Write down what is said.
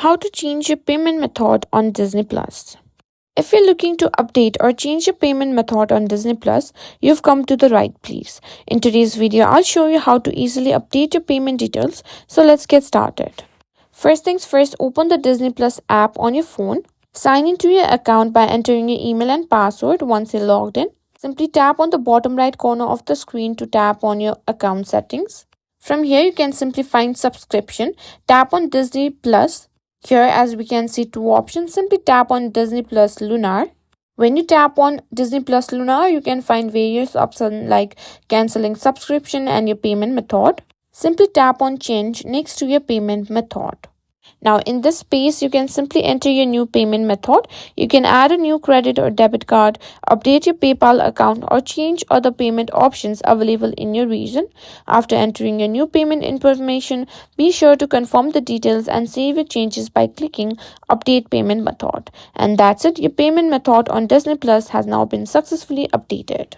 How to change your payment method on Disney Plus. If you're looking to update or change your payment method on Disney Plus, you've come to the right place. In today's video, I'll show you how to easily update your payment details. So let's get started. First things first, open the Disney Plus app on your phone. Sign into your account by entering your email and password once you're logged in. Simply tap on the bottom right corner of the screen to tap on your account settings. From here, you can simply find subscription. Tap on Disney Plus. Here, as we can see two options, simply tap on Disney Plus Lunar. When you tap on Disney Plus Lunar, you can find various options like canceling subscription and your payment method. Simply tap on Change next to your payment method. Now, in this space, you can simply enter your new payment method. You can add a new credit or debit card, update your PayPal account, or change other payment options available in your region. After entering your new payment information, be sure to confirm the details and save your changes by clicking Update Payment Method. And that's it. Your payment method on Disney Plus has now been successfully updated.